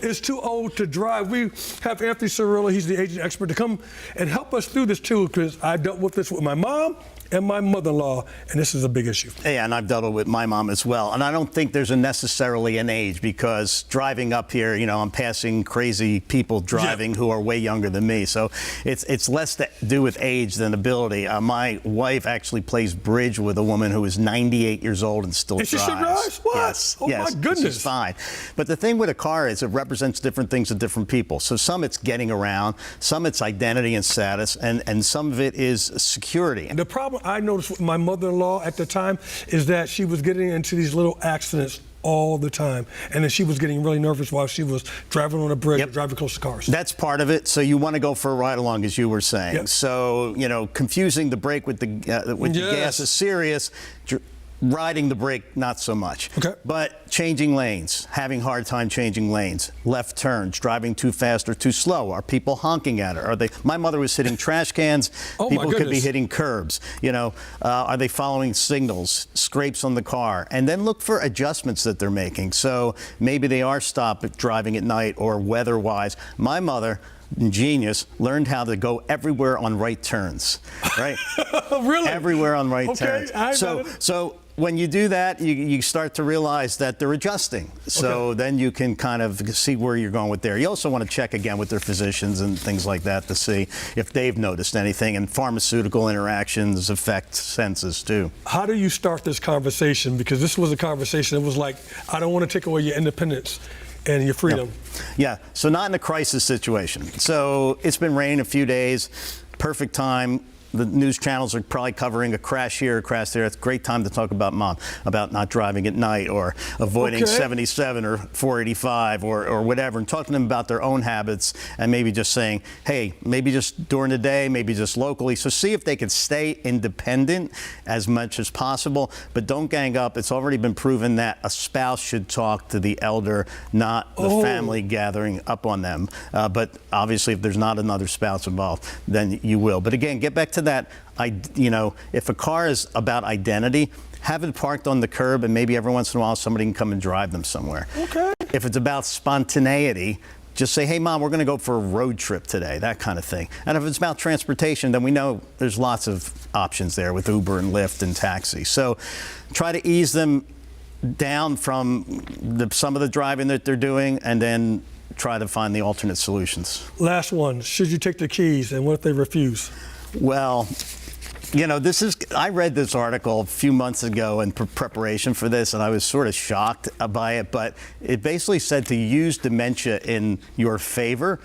is too old to drive. We have Anthony Cirillo, he's the aging expert, to come and help us through this too, because I dealt with this with my mom and my mother-in-law, and this is a big issue. Yeah, and I've dealt with my mom as well. And I don't think there's necessarily an age, because driving up here, you know, I'm passing crazy people driving who are way younger than me. So it's less to do with age than ability. My wife actually plays bridge with a woman who is 98 years old and still drives. She still drives? What? Yes. Oh, yes, my goodness. She's fine. But the thing with a car is it represents different things to different people. So some it's getting around, some it's identity and status, and some of it is security. The problem I noticed with my mother-in-law at the time is that she was getting into these little accidents all the time, and then she was getting really nervous while she was driving on a bridge or driving close to cars. That's part of it. So you want to go for a ride along, as you were saying. Yep. So, you know, confusing the brake with the gas is serious. Riding the brake, not so much. Okay. But changing lanes, having hard time changing lanes, left turns, driving too fast or too slow. Are people honking at her? Are they? My mother was hitting trash cans. Oh, people my could be goodness. hitting curbs. You know, are they following signals, scrapes on the car? And then look for adjustments that they're making. So maybe they are stopped driving at night or weather-wise. My mother, genius, learned how to go everywhere on right turns, right? Really? Everywhere on right turns. So when you do that, you start to realize that they're adjusting. So then you can kind of see where you're going with there. You also want to check again with their physicians and things like that to see if they've noticed anything. And pharmaceutical interactions affect senses too. how do you start this conversation? Because this was a conversation that was like, I don't want to take away your independence and your freedom. Yeah, so not in a crisis situation. So it's been raining a few days, perfect time. The news channels are probably covering a crash here, a crash there. It's a great time to talk about mom, about not driving at night or avoiding 77 or 485 or whatever, and talking to them about their own habits and maybe just saying, hey, maybe just during the day, maybe just locally. So see if they can stay independent as much as possible, but don't gang up. It's already been proven that a spouse should talk to the elder, not the family gathering up on them. But obviously, if there's not another spouse involved, then you will. But again, get back to that, you know, if a car is about identity, have it parked on the curb, and maybe every once in a while somebody can come and drive them somewhere. Okay. If it's about spontaneity, just say, hey, Mom, we're going to go for a road trip today, that kind of thing. And if it's about transportation, then we know there's lots of options there with Uber and Lyft and taxi. So try to ease them down from some of the driving that they're doing, and then try to find the alternate solutions. Last one, should you take the keys, and what if they refuse? Well, you know, I read this article a few months ago in preparation for this, and I was sort of shocked by it, but it basically said to use dementia in your favor.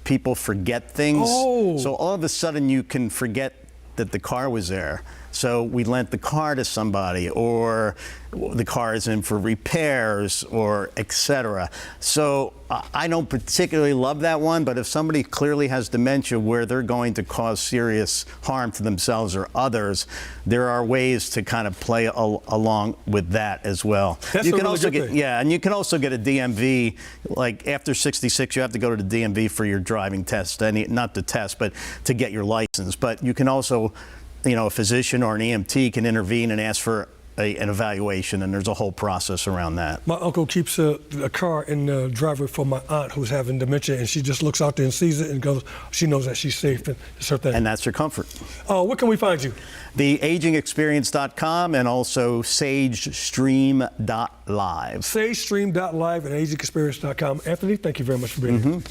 People forget things. So all of a sudden you can forget that the car was there. So we lent the car to somebody, or the car is in for repairs, or etc. So I don't particularly love that one, but if somebody clearly has dementia where they're going to cause serious harm to themselves or others, there are ways to kind of play along with that as well. That's you a can really also good thing. and you can also get a DMV. Like after 66, you have to go to the DMV for your driving test. Not the test, but to get your license. But you can also, you know, a physician or an EMT can intervene and ask for an evaluation, and there's a whole process around that. My uncle keeps a car in the driveway for my aunt who's having dementia, and she just looks out there and sees it and goes, she knows that she's safe, and it's her thing. And that's her comfort. Where can we find you? TheAgingExperience.com and also SageStream.live. SageStream.live and AgingExperience.com. Anthony, thank you very much for being here.